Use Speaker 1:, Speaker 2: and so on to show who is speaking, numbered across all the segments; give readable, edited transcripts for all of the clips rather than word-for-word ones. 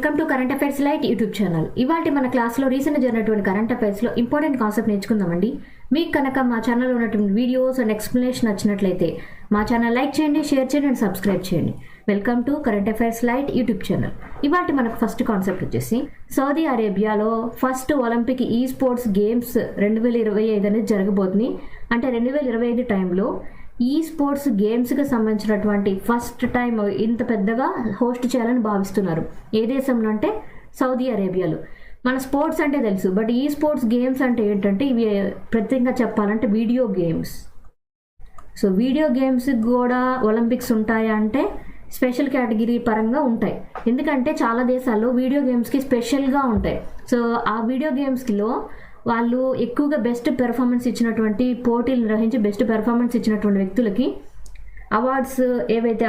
Speaker 1: Welcome to current affairs light YouTube channel. ఇవాళ మన క్లాస్లో రీసెంట్గా జరిగినటువంటి కరెంట్ అఫైర్స్లో ఇంపార్టెంట్ కాన్సెప్ట్ నేర్చుకుందామండి. మీకు కనుక మా ఛానల్లో ఉన్నటువంటి వీడియోస్ అండ్ ఎక్స్ప్లెనేషన్ నచ్చినట్లయితే మా ఛానల్ లైక్ చేయండి, షేర్ చేయండి అండ్ సబ్స్క్రైబ్ చేయండి. Welcome to current affairs light YouTube channel. ఇవాళ మనకు ఫస్ట్ కాన్సెప్ట్ వచ్చేసి సౌదీ అరేబియాలో ఫస్ట్ ఒలింపిక్ ఈ స్పోర్ట్స్ గేమ్స్ 2025 అనేది జరగబోతుంది. అంటే 2025 టైంలో ఈ స్పోర్ట్స్ గేమ్స్కి సంబంధించినటువంటి ఫస్ట్ టైం ఇంత పెద్దగా హోస్ట్ చేయాలని భావిస్తున్నారు. ఏ దేశంలో అంటే సౌదీ అరేబియాలో. మన స్పోర్ట్స్ అంటే తెలుసు, బట్ ఈ స్పోర్ట్స్ గేమ్స్ అంటే ఏంటంటే ఇవి ప్రత్యేకంగా చెప్పాలంటే వీడియో గేమ్స్. సో వీడియో గేమ్స్కి కూడా ఒలింపిక్స్ ఉంటాయా అంటే స్పెషల్ కేటగిరీ పరంగా ఉంటాయి. ఎందుకంటే చాలా దేశాల్లో వీడియో గేమ్స్కి స్పెషల్గా ఉంటాయి. సో ఆ వీడియో గేమ్స్లో వాళ్ళు ఎక్కువగా బెస్ట్ పెర్ఫార్మెన్స్ ఇచ్చినటువంటి పోటీలు నిర్వహించి బెస్ట్ పెర్ఫార్మెన్స్ ఇచ్చినటువంటి వ్యక్తులకి అవార్డ్స్ ఏవైతే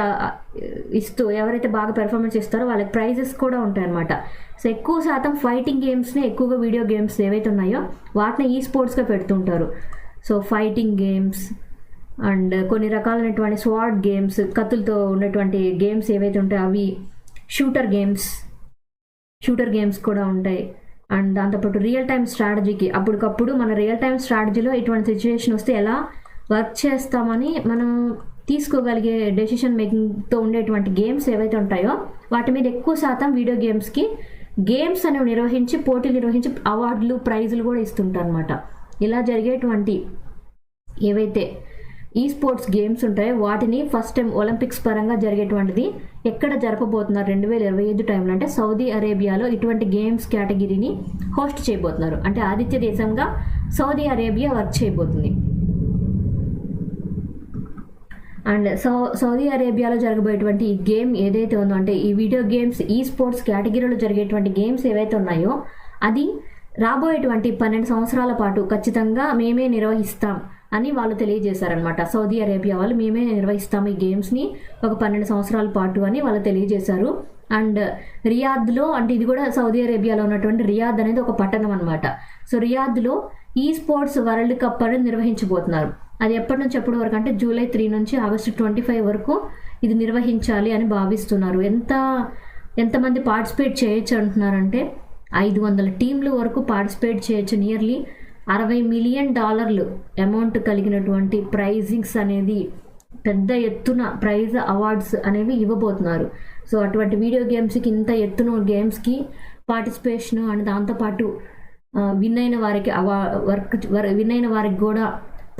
Speaker 1: ఇస్తూ ఎవరైతే బాగా పెర్ఫార్మెన్స్ ఇస్తారో వాళ్ళకి ప్రైజెస్ కూడా ఉంటాయన్నమాట. సో ఎక్కువ శాతం ఫైటింగ్ గేమ్స్ని ఎక్కువగా వీడియో గేమ్స్ ఏవైతే ఉన్నాయో వాటిని ఈ స్పోర్ట్స్గా పెడుతుంటారు. సో ఫైటింగ్ గేమ్స్ అండ్ కొన్ని రకాలైనటువంటి స్వాడ్ గేమ్స్, కత్తులతో ఉన్నటువంటి గేమ్స్ ఏవైతే ఉంటాయో అవి, షూటర్ గేమ్స్ కూడా ఉంటాయి. అండ్ దాంతోపాటు రియల్ టైమ్ స్ట్రాటజీకి అప్పటికప్పుడు మన రియల్ టైమ్ స్ట్రాటజీలో ఇటువంటి సిచ్యువేషన్ వస్తే ఎలా వర్క్ చేస్తామని మనం తీసుకోగలిగే డెసిషన్ మేకింగ్తో ఉండేటువంటి గేమ్స్ ఏవైతే ఉంటాయో వాటి మీద ఎక్కువ శాతం వీడియో గేమ్స్ అనేవి నిర్వహించి పోటీలు నిర్వహించి అవార్డులు ప్రైజులు కూడా ఇస్తుంటారు అనమాట. ఇలా జరిగేటువంటి ఏవైతే ఈ స్పోర్ట్స్ గేమ్స్ ఉంటాయో వాటిని ఫస్ట్ టైం ఒలింపిక్స్ పరంగా జరిగేటువంటిది ఎక్కడ జరపబోతున్నారు 2025 టైంలో అంటే సౌదీ అరేబియాలో ఇటువంటి గేమ్స్ కేటగిరీని హోస్ట్ చేయబోతున్నారు. అంటే ఆతిథ్య దేశంగా సౌదీ అరేబియా వర్క్ చేయబోతుంది. అండ్ సౌదీ అరేబియాలో జరగబోయేటువంటి ఈ గేమ్ ఏదైతే ఉందో అంటే ఈ వీడియో గేమ్స్ ఈ స్పోర్ట్స్ కేటగిరీలో జరిగేటువంటి గేమ్స్ ఏవైతే ఉన్నాయో అది రాబోయేటువంటి 12 సంవత్సరాల పాటు ఖచ్చితంగా మేమే నిర్వహిస్తాం అని వాళ్ళు తెలియజేశారనమాట. సౌదీ అరేబియా వాళ్ళు మేమే నిర్వహిస్తాము ఈ గేమ్స్ని ఒక 12 సంవత్సరాల పాటు అని వాళ్ళు తెలియజేశారు. అండ్ రియాద్లో, అంటే ఇది కూడా సౌదీ అరేబియాలో ఉన్నటువంటి రియాద్ అనేది ఒక పట్టణం అనమాట. సో రియాద్లో ఈ స్పోర్ట్స్ వరల్డ్ కప్ అనేది నిర్వహించబోతున్నారు. అది ఎప్పటి నుంచి ఎప్పటి వరకు అంటే జూలై 3 నుంచి ఆగస్టు 25 వరకు ఇది నిర్వహించాలి అని భావిస్తున్నారు. ఎంతమంది పార్టిసిపేట్ చేయొచ్చు అంటున్నారంటే 500 టీంలు వరకు పార్టిసిపేట్ చేయొచ్చు. నియర్లీ $60 మిలియన్ అమౌంట్ కలిగినటువంటి ప్రైజింగ్స్ అనేది పెద్ద ఎత్తున ప్రైజ్ అవార్డ్స్ అనేవి ఇవ్వబోతున్నారు. సో అటువంటి వీడియో గేమ్స్కి ఇంత ఎత్తున గేమ్స్కి పార్టిసిపేషన్ అండ్ దాంతోపాటు విన్ అయిన వారికి కూడా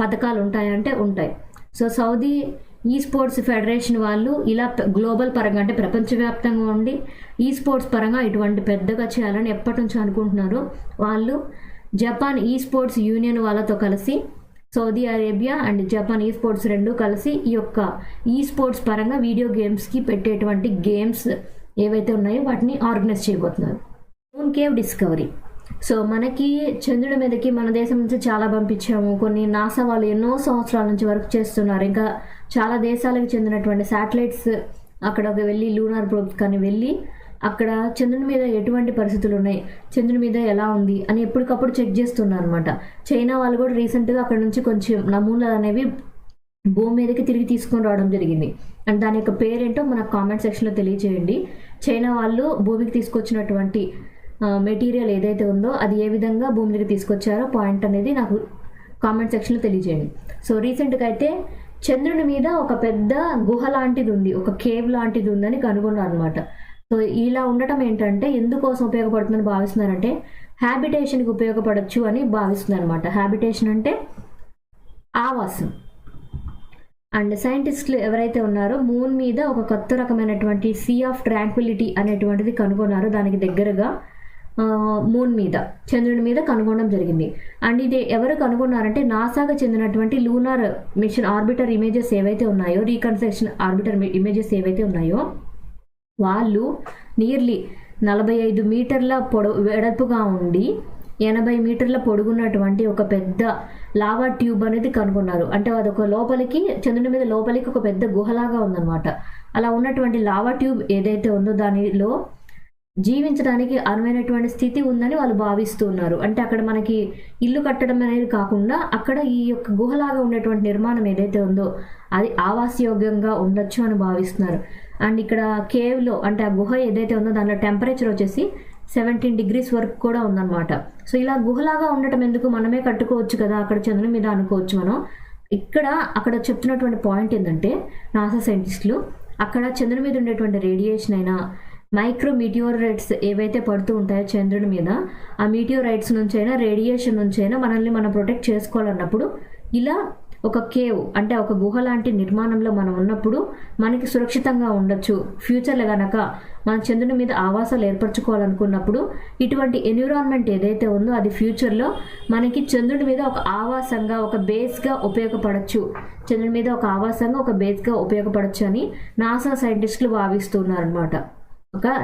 Speaker 1: పథకాలు ఉంటాయంటే ఉంటాయి. సో సౌదీ ఈ స్పోర్ట్స్ ఫెడరేషన్ వాళ్ళు ఇలా గ్లోబల్ పరంగా అంటే ప్రపంచవ్యాప్తంగా ఉండి ఈ స్పోర్ట్స్ పరంగా ఇటువంటి పెద్దగా చేయాలని ఎప్పటి నుంచో అనుకుంటున్నారు. వాళ్ళు జపాన్ ఈ స్పోర్ట్స్ యూనియన్ వాళ్ళతో కలిసి సౌదీ అరేబియా అండ్ జపాన్ ఈ స్పోర్ట్స్ రెండు కలిసి ఈ యొక్క ఈ స్పోర్ట్స్ పరంగా వీడియో గేమ్స్కి పెట్టేటువంటి గేమ్స్ ఏవైతే ఉన్నాయో వాటిని ఆర్గనైజ్ చేయబోతున్నారు. Moon cave discovery. సో మనకి చంద్రుడి మీదకి మన దేశం నుంచి చాలా పంపించాము. కొన్ని నాసా వాళ్ళు ఎన్నో సంవత్సరాల నుంచి వర్క్ చేస్తున్నారు. ఇంకా చాలా దేశాలకు చెందినటువంటి శాటిలైట్స్ అక్కడికి వెళ్ళి లూనార్ ప్రోబ్స్ కానీ వెళ్ళి అక్కడ చంద్రుని మీద ఎటువంటి పరిస్థితులు ఉన్నాయి, చంద్రుని మీద ఎలా ఉంది అని ఎప్పటికప్పుడు చెక్ చేస్తున్నారు అనమాట. చైనా వాళ్ళు కూడా రీసెంట్గా అక్కడ నుంచి కొంచెం నమూనాలు అనేవి భూమి మీదకి తిరిగి తీసుకొని రావడం జరిగింది. అండ్ దాని యొక్క పేరేంటో మనకు కామెంట్ సెక్షన్లో తెలియజేయండి. చైనా వాళ్ళు భూమికి తీసుకొచ్చినటువంటి మెటీరియల్ ఏదైతే ఉందో అది ఏ విధంగా భూమి దగ్గర తీసుకొచ్చారో పాయింట్ అనేది నాకు కామెంట్ సెక్షన్లో తెలియజేయండి. సో రీసెంట్గా అయితే చంద్రుని మీద ఒక పెద్ద గుహ లాంటిది ఉంది, ఒక కేవ్ లాంటిది ఉందని కనుగొన్నారు అనమాట. సో ఇలా ఉండటం ఏంటంటే ఎందుకోసం ఉపయోగపడుతుందని భావిస్తున్నారంటే హ్యాబిటేషన్కి ఉపయోగపడచ్చు అని భావిస్తున్నారు అనమాట. హ్యాబిటేషన్ అంటే ఆవాసం. అండ్ సైంటిస్టులు ఎవరైతే ఉన్నారో మూన్ మీద ఒక కొత్త రకమైనటువంటి సీ ఆఫ్ ట్రాంక్విలిటీ అనేటువంటిది కనుగొన్నారు. దానికి దగ్గరగా మూన్ మీద చంద్రుని మీద కనుగొనడం జరిగింది. అండ్ ఇది ఎవరు కనుగొన్నారంటే నాసాకు చెందినటువంటి లూనార్ మిషన్ ఆర్బిటర్ ఇమేజెస్ ఏవైతే ఉన్నాయో, రీకన్స్ట్రక్షన్ ఆర్బిటర్ ఇమేజెస్ ఏవైతే ఉన్నాయో వాళ్ళు నియర్లీ 45 మీటర్ల వెడల్పుగా ఉండి 80 మీటర్ల పొడుగున్నటువంటి ఒక పెద్ద లావా ట్యూబ్ అనేది కనుగొన్నారు. అంటే అదొక లోపలికి చంద్రుని మీద లోపలికి ఒక పెద్ద గుహలాగా ఉందన్నమాట. అలా ఉన్నటువంటి లావా ట్యూబ్ ఏదైతే ఉందో దానిలో జీవించడానికి అనువైనటువంటి స్థితి ఉందని వాళ్ళు భావిస్తూ ఉన్నారు. అంటే అక్కడ మనకి ఇల్లు కట్టడం అనేది కాకుండా అక్కడ ఈ యొక్క గుహలాగా ఉండేటువంటి నిర్మాణం ఏదైతే ఉందో అది ఆవాసయోగ్యంగా ఉండొచ్చు అని భావిస్తున్నారు. అండ్ ఇక్కడ కేవ్లో అంటే ఆ గుహ ఏదైతే ఉందో దానిలో టెంపరేచర్ వచ్చేసి 17 degrees వరకు కూడా ఉందన్నమాట. సో ఇలా గుహలాగా ఉండటం ఎందుకు, మనమే కట్టుకోవచ్చు కదా అక్కడ చంద్రుని మీద అనుకోవచ్చు మనం. అక్కడ చెప్తున్నటువంటి పాయింట్ ఏంటంటే నాసా సైంటిస్టులు అక్కడ చంద్రుని మీద ఉండేటువంటి రేడియేషన్ అయినా మైక్రో మీటియోరైట్స్ ఏవైతే పడుతూ ఉంటాయో చంద్రుని మీద, ఆ మీటియోరైట్స్ నుంచి అయినా రేడియేషన్ నుంచి అయినా మనల్ని మనం ప్రొటెక్ట్ చేసుకోవాలన్నప్పుడు ఇలా ఒక కేవ్ అంటే ఒక గుహ లాంటి నిర్మాణంలో మనం ఉన్నప్పుడు మనకి సురక్షితంగా ఉండొచ్చు. ఫ్యూచర్లో కనుక మన చంద్రుని మీద ఆవాసాలు ఏర్పరచుకోవాలనుకున్నప్పుడు ఇటువంటి ఎన్విరాన్మెంట్ ఏదైతే ఉందో అది ఫ్యూచర్లో మనకి చంద్రుని మీద ఒక ఆవాసంగా ఒక బేస్గా ఉపయోగపడచ్చు, చంద్రుని మీద ఒక ఆవాసంగా ఒక బేస్గా ఉపయోగపడచ్చు అని నాసా సైంటిస్టులు భావిస్తున్నారు అనమాట.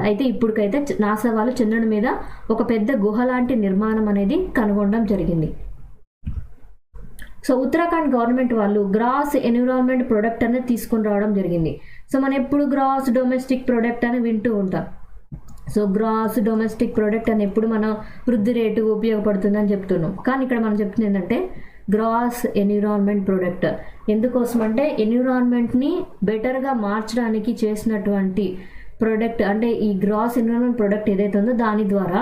Speaker 1: అయితే ఇప్పటికైతే నాసా వాళ్ళు చంద్రుని మీద ఒక పెద్ద గుహ లాంటి నిర్మాణం అనేది కనుగొనడం జరిగింది. సో ఉత్తరాఖండ్ గవర్నమెంట్ వాళ్ళు గ్రాస్ ఎన్విరాన్మెంట్ ప్రొడక్ట్ అనేది తీసుకొని రావడం జరిగింది. సో మనం ఎప్పుడు గ్రాస్ డొమెస్టిక్ ప్రొడక్ట్ అని వింటూ ఉంటాం. సో గ్రాస్ డొమెస్టిక్ ప్రొడక్ట్ అని ఎప్పుడు మనం వృద్ధి రేటు ఉపయోగపడుతుందని చెప్తున్నాం, కానీ ఇక్కడ మనం చెప్తుంది ఏంటంటే గ్రాస్ ఎన్విరాన్మెంట్ ప్రొడక్ట్. ఎందుకోసం అంటే ఎన్విరాన్మెంట్ని బెటర్గా మార్చడానికి చేసినటువంటి ప్రొడక్ట్, అంటే ఈ గ్రాస్ ఎన్విరాన్మెంట్ ప్రొడక్ట్ ఏదైతే ఉందో దాని ద్వారా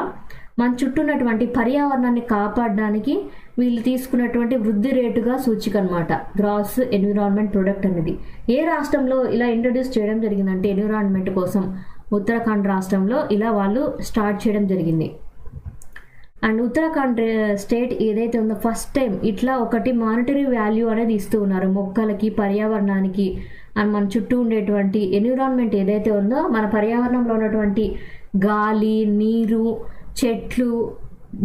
Speaker 1: మన చుట్టూ ఉన్నటువంటి పర్యావరణాన్ని కాపాడడానికి వీళ్ళు తీసుకున్నటువంటి వృద్ధి రేటుగా సూచిక అనమాట గ్రాస్ ఎన్విరాన్మెంట్ ప్రొడక్ట్ అనేది. ఏ రాష్ట్రంలో ఇలా ఇంట్రడ్యూస్ చేయడం జరిగిందంటే ఎన్విరాన్మెంట్ కోసం ఉత్తరాఖండ్ రాష్ట్రంలో ఇలా వాళ్ళు స్టార్ట్ చేయడం జరిగింది. అండ్ ఉత్తరాఖండ్ స్టేట్ ఏదైతే ఉందో ఫస్ట్ టైం ఇట్లా ఒకటి మానిటరీ వాల్యూ అనేది ఇస్తూ ఉన్నారు మొక్కలకి, పర్యావరణానికి అండ్ మన చుట్టూ ఉండేటువంటి ఎన్విరాన్మెంట్ ఏదైతే ఉందో మన పర్యావరణంలో ఉన్నటువంటి గాలి, నీరు, చెట్లు,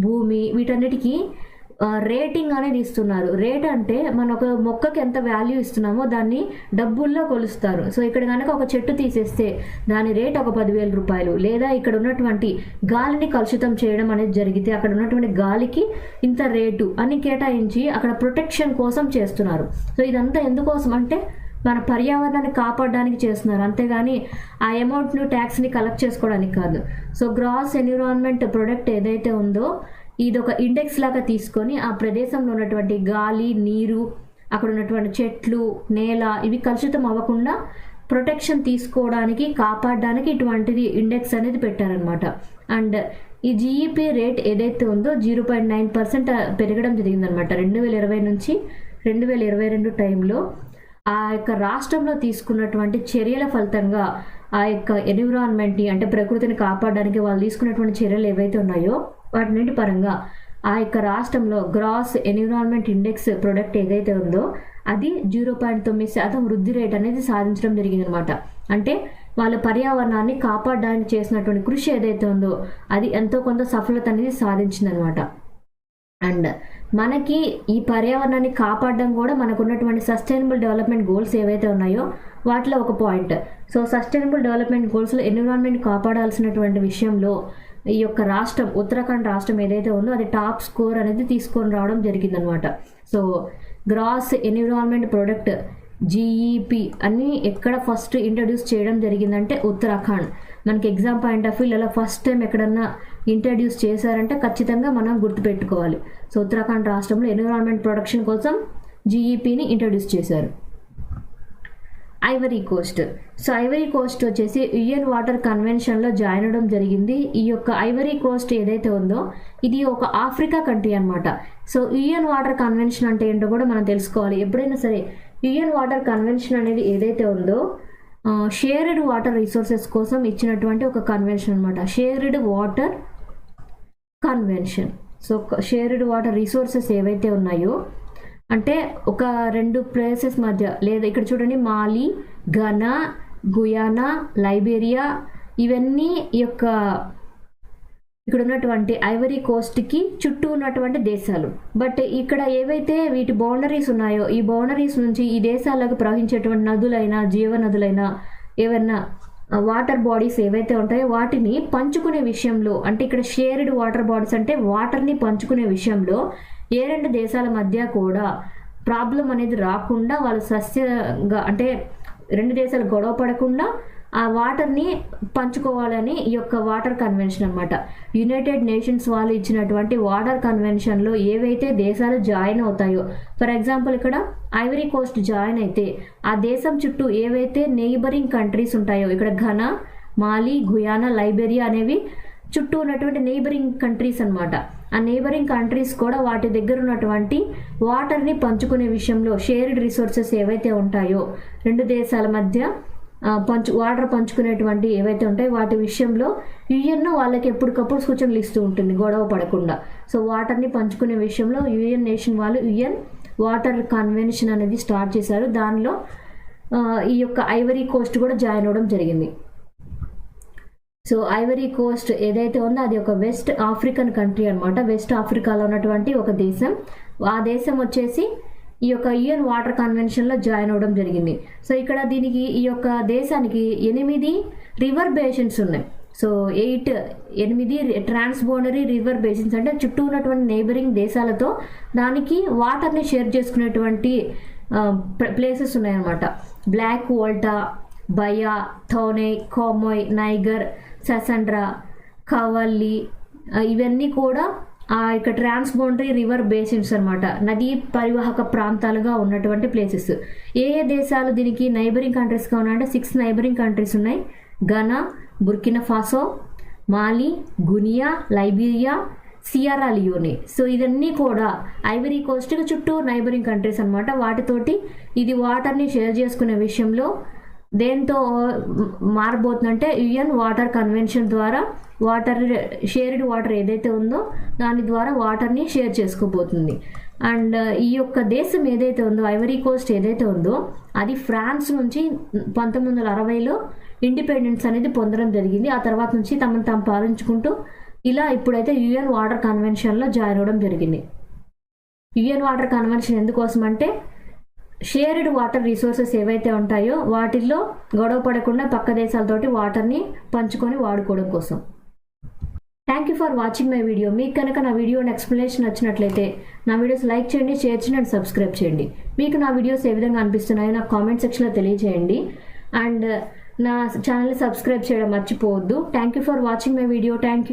Speaker 1: భూమి వీటన్నిటికీ రేటింగ్ అనేది ఇస్తున్నారు. రేట్ అంటే మన ఒక మొక్కకి ఎంత వాల్యూ ఇస్తున్నామో దాన్ని డబ్బుల్లో కొలుస్తారు. సో ఇక్కడ కనుక ఒక చెట్టు తీసేస్తే దాని రేట్ ఒక 10,000 రూపాయలు, లేదా ఇక్కడ ఉన్నటువంటి గాలిని కలుషితం చేయడం అనేది జరిగితే అక్కడ ఉన్నటువంటి గాలికి ఇంత రేటు అని కేటాయించి అక్కడ ప్రొటెక్షన్ కోసం చేస్తున్నారు. సో ఇదంతా ఎందుకోసం అంటే మన పర్యావరణాన్ని కాపాడడానికి చేస్తున్నారు, అంతేగాని ఆ అమౌంట్ను ట్యాక్స్ని కలెక్ట్ చేసుకోవడానికి కాదు. సో గ్రాస్ ఎన్విరాన్మెంట్ ప్రొడక్ట్ ఏదైతే ఉందో ఇది ఒక ఇండెక్స్ లాగా తీసుకొని ఆ ప్రదేశంలో ఉన్నటువంటి గాలి, నీరు, అక్కడ ఉన్నటువంటి చెట్లు, నేల ఇవి కలుషితం అవ్వకుండా ప్రొటెక్షన్ తీసుకోవడానికి, కాపాడడానికి ఇటువంటిది ఇండెక్స్ అనేది పెట్టారనమాట. అండ్ ఈ జీఈపీ రేట్ ఏదైతే ఉందో 0.9% పెరగడం జరిగిందనమాట 2020 నుంచి 2022 టైంలో. ఆ యొక్క రాష్ట్రంలో తీసుకున్నటువంటి చర్యల ఫలితంగా ఆ యొక్క ఎన్విరాన్మెంట్ని అంటే ప్రకృతిని కాపాడడానికి వాళ్ళు తీసుకున్నటువంటి చర్యలు ఏవైతే ఉన్నాయో వాటి పరంగా ఆ యొక్క రాష్ట్రంలో గ్రాస్ ఎన్విరాన్మెంట్ ఇండెక్స్ ప్రొడక్ట్ ఏదైతే ఉందో అది 0.9% వృద్ధి రేట్ అనేది సాధించడం జరిగింది అనమాట. అంటే వాళ్ళ పర్యావరణాన్ని కాపాడడానికి చేసినటువంటి కృషి ఏదైతే ఉందో అది ఎంతో కొంత సఫలత అనేది సాధించిందనమాట. అండ్ మనకి ఈ పర్యావరణాన్ని కాపాడడం కూడా మనకున్నటువంటి సస్టైనబుల్ డెవలప్మెంట్ గోల్స్ ఏవైతే ఉన్నాయో వాటిలో ఒక పాయింట్. సో సస్టైనబుల్ డెవలప్మెంట్ గోల్స్లో ఎన్విరాన్మెంట్ కాపాడాల్సినటువంటి విషయంలో ఈ యొక్క రాష్ట్రం ఉత్తరాఖండ్ రాష్ట్రం ఏదైతే ఉందో అది టాప్ స్కోర్ అనేది తీసుకొని రావడం జరిగిందనమాట. So gross environment product GEP అని ఎక్కడ ఫస్ట్ ఇంట్రడ్యూస్ చేయడం జరిగిందంటే ఉత్తరాఖండ్. మనకి ఎగ్జామ్ పాయింట్ ఆఫ్ వ్యూలో ఫస్ట్ టైం ఎక్కడన్నా ఇంట్రడ్యూస్ చేశారంటే ఖచ్చితంగా మనం గుర్తుపెట్టుకోవాలి. సో ఉత్తరాఖండ్ రాష్ట్రంలో ఎన్విరాన్మెంట్ ప్రొడక్షన్ కోసం జీఈపీని ఇంట్రడ్యూస్ చేశారు. Ivory Coast. So Ivory Coast వచ్చేసి యుఎన్ వాటర్ కన్వెన్షన్లో జాయిన్ అవ్వడం జరిగింది. ఈ యొక్క ఐవరీ కోస్ట్ ఏదైతే ఉందో ఇది ఒక ఆఫ్రికా కంట్రీ అనమాట. సో యుఎన్ వాటర్ కన్వెన్షన్ అంటే ఏంటో కూడా మనం తెలుసుకోవాలి. ఎప్పుడైనా సరే యుఎన్ వాటర్ కన్వెన్షన్ అనేది ఏదైతే ఉందో షేర్డ్ వాటర్ రిసోర్సెస్ కోసం ఇచ్చినటువంటి ఒక కన్వెన్షన్ అనమాట. Shared water convention. So shared water resources ఏవైతే ఉన్నాయో అంటే ఒక 2 ప్లేసెస్ మధ్య, లేదా ఇక్కడ చూడండి మాలి, ఘనా, గుయానా, లైబేరియా ఇవన్నీ ఈ యొక్క ఇక్కడ ఉన్నటువంటి ఐవరీ కోస్ట్కి చుట్టూ ఉన్నటువంటి దేశాలు. బట్ ఇక్కడ ఏవైతే వీటి బౌండరీస్ ఉన్నాయో ఈ బౌండరీస్ నుంచి ఈ దేశాలకు ప్రవహించేటువంటి నదులైనా, జీవనదులైనా, ఏవైనా వాటర్ బాడీస్ ఏవైతే ఉంటాయో వాటిని పంచుకునే విషయంలో, అంటే ఇక్కడ షేర్డ్ వాటర్ బాడీస్ అంటే వాటర్ని పంచుకునే విషయంలో ఏ 2 దేశాల మధ్య కూడా ప్రాబ్లం అనేది రాకుండా వాళ్ళు సస్యంగా, అంటే 2 దేశాలు గొడవ పడకుండా ఆ వాటర్ని పంచుకోవాలని ఈ యొక్క వాటర్ కన్వెన్షన్ అనమాట. యునైటెడ్ నేషన్స్ వాళ్ళు ఇచ్చినటువంటి వాటర్ కన్వెన్షన్లో ఏవైతే దేశాలు జాయిన్ అవుతాయో, ఫర్ ఎగ్జాంపుల్ ఇక్కడ ఐవరీ కోస్ట్ జాయిన్ అయితే ఆ దేశం చుట్టూ ఏవైతే నెయిబరింగ్ కంట్రీస్ ఉంటాయో, ఇక్కడ ఘనా, మాలి, గుయానా, లైబేరియా అనేవి చుట్టూ ఉన్నటువంటి నెయిబరింగ్ కంట్రీస్ అనమాట. ఆ నెయిబరింగ్ కంట్రీస్ కూడా వాటి దగ్గర ఉన్నటువంటి వాటర్ని పంచుకునే విషయంలో షేర్డ్ రిసోర్సెస్ ఏవైతే ఉంటాయో, రెండు దేశాల మధ్య వాటర్ పంచుకునేటువంటి ఏవైతే ఉంటాయో వాటి విషయంలో యుఎన్ వాళ్ళకి ఎప్పటికప్పుడు సూచనలు ఇస్తూ ఉంటుంది గొడవ పడకుండా. సో వాటర్ని పంచుకునే విషయంలో యుఎన్ నేషన్ వాళ్ళు యుఎన్ వాటర్ కన్వెన్షన్ అనేది స్టార్ట్ చేశారు. దానిలో ఈ యొక్క ఐవరీ కోస్ట్ కూడా జాయిన్ అవ్వడం జరిగింది. సో ఐవరీ కోస్ట్ ఏదైతే ఉందో అది ఒక వెస్ట్ ఆఫ్రికన్ కంట్రీ అనమాట. వెస్ట్ ఆఫ్రికాలో ఉన్నటువంటి ఒక దేశం. ఆ దేశం వచ్చేసి ఈ యొక్క యుఎన్ వాటర్ కన్వెన్షన్లో జాయిన్ అవ్వడం జరిగింది. సో ఇక్కడ దీనికి ఈ యొక్క దేశానికి 8 రివర్ బేసిన్స్ ఉన్నాయి. సో 8 ట్రాన్స్బోర్డరీ రివర్ బేసిన్స్ అంటే చుట్టూ ఉన్నటువంటి నైబరింగ్ దేశాలతో దానికి వాటర్ని షేర్ చేసుకునేటువంటి ప్లేసెస్ ఉన్నాయన్నమాట. బ్లాక్ వోల్టా, బయా, థోనే, కోమోయ్, నైగర్, ససండ్రా, కవల్లి ఇవన్నీ కూడా ఇక ట్రాన్స్బౌండరీ రివర్ బేసిన్స్ అనమాట. నదీ పరివాహక ప్రాంతాలుగా ఉన్నటువంటి ప్లేసెస్. ఏ దేశాలు దీనికి నైబరింగ్ కంట్రీస్గా ఉన్నాయంటే 6 నైబరింగ్ కంట్రీస్ ఉన్నాయి. ఘనా, బుర్కినా ఫాసో, మాలి, గునియా, లైబీరియా, సియరా లియోనే. సో ఇవన్నీ కూడా ఐవరీ కోస్ట్కి చుట్టూ నైబరింగ్ కంట్రీస్ అనమాట. వాటితోటి ఇది వాటర్ని షేర్ చేసుకునే విషయంలో దేంతో మారబోతుందంటే యుఎన్ వాటర్ కన్వెన్షన్ ద్వారా షేర్డ్ వాటర్ ఏదైతే ఉందో దాని ద్వారా వాటర్ని షేర్ చేసుకోబోతుంది. అండ్ ఈ యొక్క దేశం ఏదైతే ఉందో ఐవరీ కోస్ట్ ఏదైతే ఉందో అది ఫ్రాన్స్ నుంచి 1960లో ఇండిపెండెన్స్ అనేది పొందడం జరిగింది. ఆ తర్వాత నుంచి తమను తాము పాలించుకుంటూ ఇలా ఇప్పుడైతే యుఎన్ వాటర్ కన్వెన్షన్లో జాయిన్ అవ్వడం జరిగింది. యుఎన్ వాటర్ కన్వెన్షన్ ఎందుకోసం అంటే షేర్డ్ వాటర్ రిసోర్సెస్ ఏవైతే ఉంటాయో వాటిల్లో గొడవ పడకుండా పక్క దేశాలతోటి వాటర్ని పంచుకొని వాడుకోవడం కోసం. Thank you for watching my video. మీకు కనుక నా వీడియో ఎక్స్ప్లెనేషన్ నచ్చినట్లయితే నా వీడియోస్ లైక్ చేయండి, షేర్ చేయండి అండ్ సబ్స్క్రైబ్ చేయండి. మీకు నా వీడియోస్ ఏ విధంగా అనిపిస్తున్నాయో నాకు కామెంట్ సెక్షన్లో తెలియజేయండి. అండ్ నా ఛానల్ని సబ్స్క్రైబ్ చేయడం మర్చిపోవద్దు. Thank you for watching my video. Thank you.